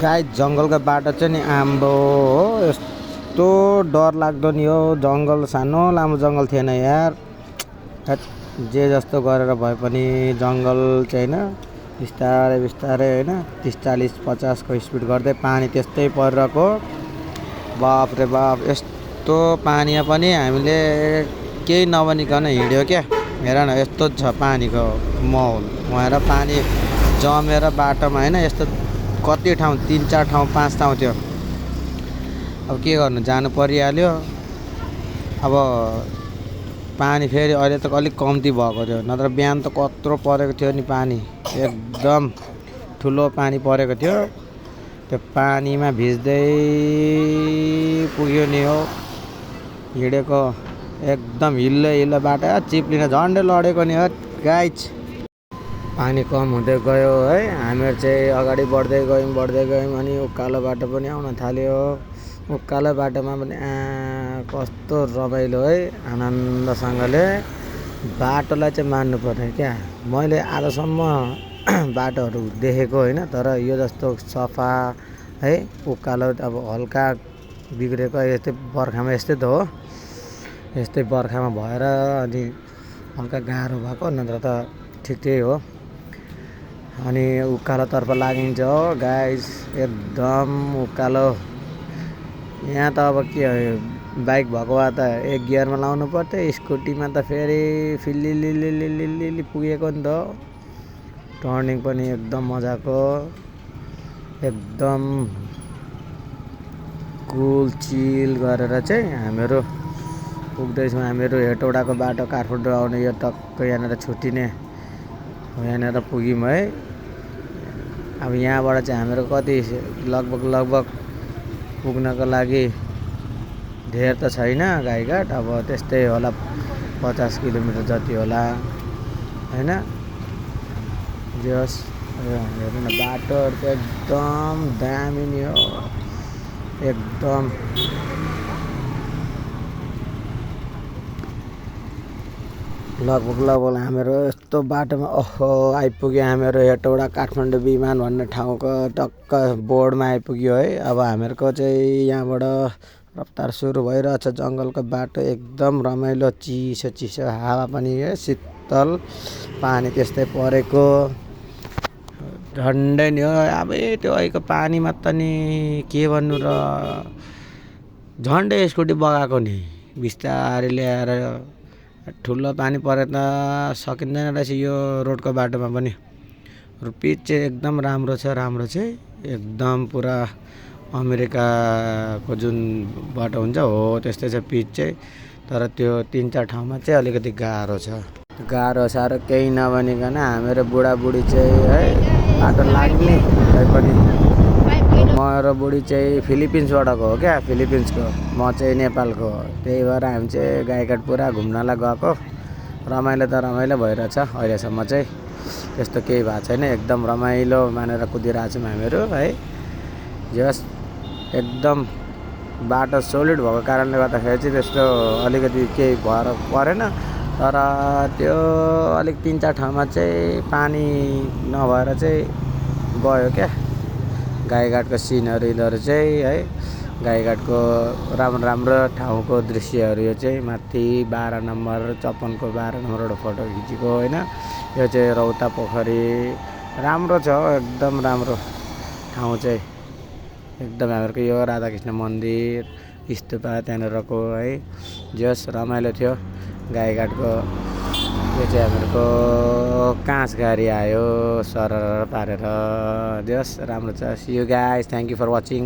गाई जङ्गलको बाटो चाहिँ नि आम्बो हो यस्तो डर लाग्दो नि हो। जङ्गल सानो लामो जङ्गल थिएन यार। हैट, जे जस्तो गरेर भए पनि जङ्गल चाहिँ होइन बिस्तारै बिस्तारै होइन 30 40 50 को स्पिड गर्दै पानी त्यस्तै परिरहेको। बाफ रे बाफ, यस्तो पानीमा पनि हामीले केही नभनिकन हिँड्यो क्या। हेर न यस्तो छ पानीको माहौल। वहाँ पानी जमेर बाटोमा होइन यस्तो कति ठाउँ 3 4 ठाउँ 5 ठाउँ थियो। अब के गर्नु, जानु परिहाल्यो। अब पानी फेरि अहिले त अलिक कम्ती भएको थियो, नत्र बिहान त कत्रो परेको थियो नि पानी। एकदम ठुलो पानी परेको थियो। त्यो पानीमा भिज्दै पुग्यो नि हो हिँडेको। एकदम हिल्लो बाटो चिप्लिन झन्डै लडेको नि हो गाइज। पानी कम हुँदै गयो है, हामीहरू चाहिँ अगाडि बढ्दै गयौँ अनि उकालो बाटो पनि आउन थाल्यो। उकालो बाटोमा पनि कस्तो रमाइलो है, आनन्दसँगले बाटोलाई चाहिँ मान्नु पर्ने क्या। मैले आजसम्म बाटोहरू देखेको होइन, तर यो जस्तो सफा है उकालो अब हल्का बिग्रेको यस्तै बर्खामा यस्तै त हो। यस्तै बर्खामा भएर अनि हल्का गाह्रो भएको, नत्र त ठिकै हो। अनि उकालोतर्फ लागिन्छ हो गाइस, एकदम उकालो। यहाँ त अब के बाइक भएको भए त 1 गियरमा लाउनु पर्थ्यो, स्कुटीमा त फेरि फिल्लिली पुगेको नि त। टर्निङ पनि एकदम मजाको, एकदम कुल चिल गरेर चाहिँ हामीहरू पुग्दैछौँ। हामीहरू हेटौडाको बाटो काठमाडौँ आउने यो टक्क यहाँनिर छुट्टिने यहाँनिर पुग्यौँ है। अब यहाँबाट चाहिँ हामीहरू कति लगभग पुग्नको लागि धेर त छैन गाईघाट, अब त्यस्तै होला 50 किलोमिटर जति होला होइन। जस हेर्नु न बाटोहरू त एकदम दामी नि हो, एकदम लगभग हामीहरू यस्तो बाटोमा ओहो आइपुग्यो। हामीहरू हेटौडा काठमाडौँ विमान भन्ने ठाउँको टक्क बोर्डमा आइपुग्यो है। अब हामीहरूको चाहिँ यहाँबाट रफ्तार सुरु भइरहेछ। जङ्गलको बाटो एकदम रमाइलो, चिसो हावा पनि है, शीतल पानी त्यस्तै परेको झन्डै नि हो। अब त्यो अहिलेको पानीमा त नि के भन्नु र, झन्डै स्कुटी बगाएको नि बिस्तारै ल्याएर। ठुलो पानी परे त सकिँदैन रहेछ यो रोडको बाटोमा पनि। पिच चाहिँ एकदम राम्रो चाहिँ एकदम पुरा अमेरिकाको जुन बाटो हुन्छ हो त्यस्तै छ पिच चाहिँ। तर त्यो 3 4 ठाउँमा चाहिँ अलिकति गाह्रो साह्रो केही नभनिकन हामीहरू बुढाबुढी चाहिँ है बाटो लाग्ने। तैपनि म र बुढी चाहिँ फिलिपिन्सबाट गएको क्या, फिलिपिन्सको, म चाहिँ नेपालको। त्यही भएर हामी चाहिँ गाईघाट पुरा घुम्नलाई गएको। रमाइलो त रमाइलो भइरहेछ अहिलेसम्म चाहिँ, त्यस्तो केही भएको छैन। एकदम रमाइलो मानेर कुदिरहेछौँ हामीहरू है। जस एकदम बाटो सोलिड भएको कारणले गर्दाखेरि चाहिँ त्यस्तो अलिकति केही भएर परेन। तर त्यो अलिक 3 4 ठाउँमा चाहिँ पानी नभएर चाहिँ गयो क्या। गाईघाटको सिनहरू यिनीहरू चाहिँ है, गाईघाटको राम्रो ठाउँको दृश्यहरू। यो चाहिँ माथि 12 नम्बर 56 को 12 नम्बरबाट फोटो खिचेको होइन। यो चाहिँ रौता पोखरी राम्रो छ एकदम राम्रो ठाउँ चाहिँ एकदम। हामीहरूको यो राधाकृष्ण मन्दिर स्तूपा त्यहाँनिरको है, जस रमाइलो थियो। गाईघाटको यो चाहिँ हामीहरूको काँस गाडी आयो सरर पारेर, जस राम्रो छ। See you guys, thank you for watching.